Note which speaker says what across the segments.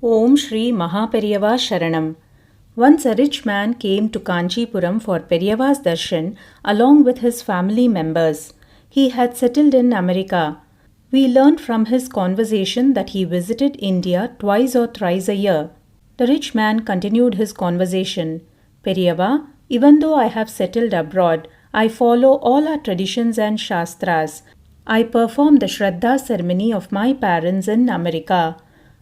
Speaker 1: Om Sri Maha Periyava Saranam. Once a rich man came to Kanchipuram for Periyava's darshan along with his family members. He had settled in America. We learned from his conversation that he visited India twice or thrice a year. The rich man continued his conversation. Periyava, even though I have settled abroad, I follow all our traditions and shastras. I perform the Shradha ceremony of my parents in America.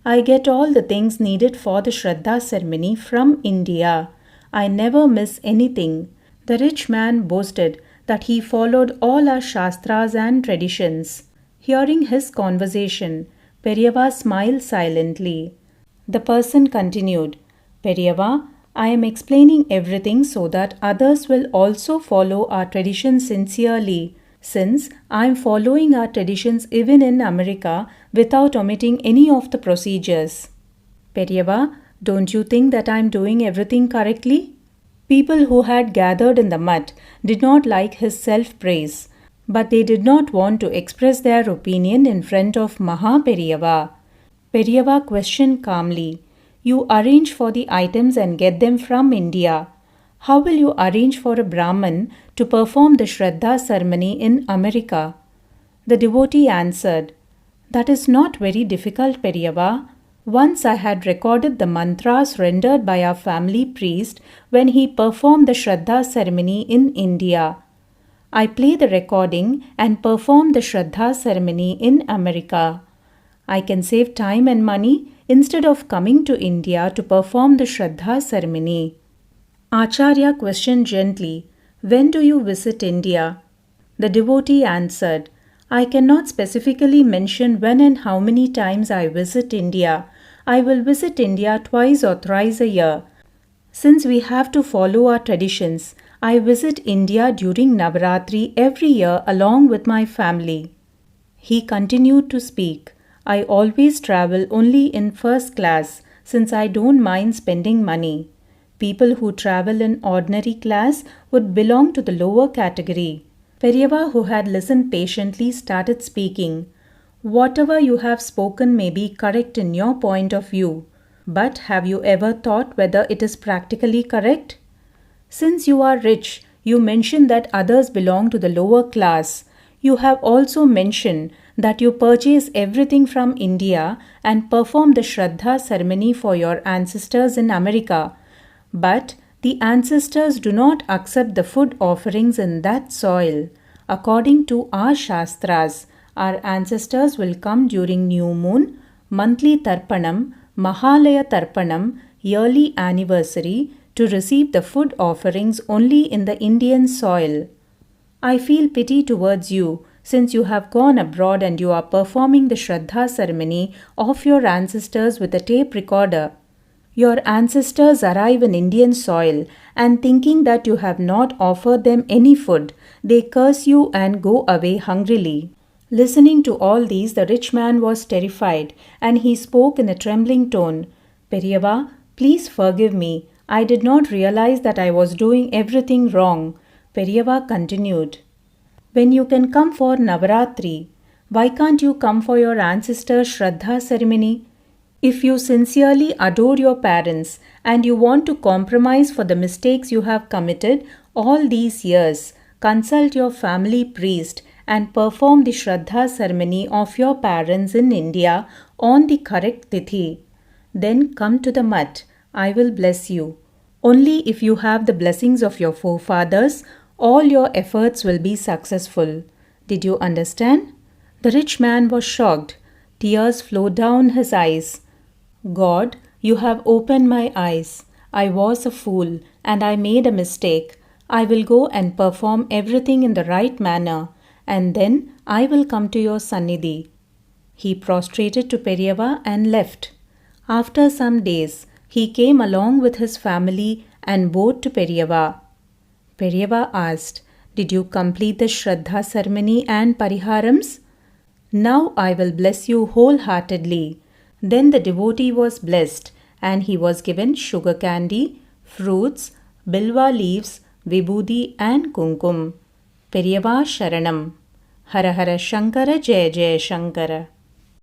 Speaker 1: I get all the things needed for the Shradha ceremony from India. I never miss anything. The rich man boasted that he followed all our shastras and traditions. Hearing his conversation, Periyava smiled silently. The person continued, Periyava, I am explaining everything so that others will also follow our traditions sincerely, since I am following our traditions even in America without omitting any of the procedures. Periyava, don't you think that I am doing everything correctly? People who had gathered in the mutt did not like his self-praise, but they did not want to express their opinion in front of Maha Periyava. Periyava questioned calmly, You arrange for the items and get them from India. How will you arrange for a Brahmin to perform the Shradha ceremony in America? The devotee answered, That is not very difficult, Periyava. Once I had recorded the mantras rendered by our family priest when he performed the Shradha ceremony in India. I play the recording and perform the Shradha ceremony in America. I can save time and money instead of coming to India to perform the Shradha ceremony. Acharya questioned gently, When do you visit India? The devotee answered, I cannot specifically mention when and how many times I visit India. I will visit India twice or thrice a year. Since we have to follow our traditions, I visit India during Navaratri every year along with my family. He continued to speak. I always travel only in first class since I don't mind spending money. People who travel in ordinary class would belong to the lower category. Periyava, who had listened patiently, started speaking. Whatever you have spoken may be correct in your point of view, but have you ever thought whether it is practically correct? Since you are rich, you mention that others belong to the lower class. You have also mentioned that you purchase everything from India and perform the Shradha ceremony for your ancestors in America. But the ancestors do not accept the food offerings in that soil. According to our shastras, our ancestors will come during new moon, monthly tarpanam, Mahalaya tarpanam, yearly anniversary to receive the food offerings only in the Indian soil. I feel pity towards you since you have gone abroad and you are performing the Shradha ceremony of your ancestors with a tape recorder. Your ancestors arrive in Indian soil and thinking that you have not offered them any food, they curse you and go away hungrily. Listening to all these, the rich man was terrified and he spoke in a trembling tone, Periyava, please forgive me. I did not realize that I was doing everything wrong. Periyava continued, When you can come for Navaratri, why can't you come for your ancestors' Shradha ceremony? If you sincerely adore your parents and you want to compromise for the mistakes you have committed all these years, consult your family priest and perform the Shradha ceremony of your parents in India on the correct tithi. Then come to the mutt. I will bless you. Only if you have the blessings of your forefathers, all your efforts will be successful. Did you understand? The rich man was shocked. Tears flowed down his eyes. God, you have opened my eyes. I was a fool and I made a mistake. I will go and perform everything in the right manner and then I will come to your Sannidhi. He prostrated to Periyava and left. After some days, he came along with his family and bowed to Periyava. Periyava asked, Did you complete the Shradha ceremony and Pariharams? Now I will bless you wholeheartedly. Then the devotee was blessed and he was given sugar candy, fruits, bilva leaves, vibhudi and kumkum. Periyava Saranam. Hara Hara Shankara Jaya Jaya Shankara.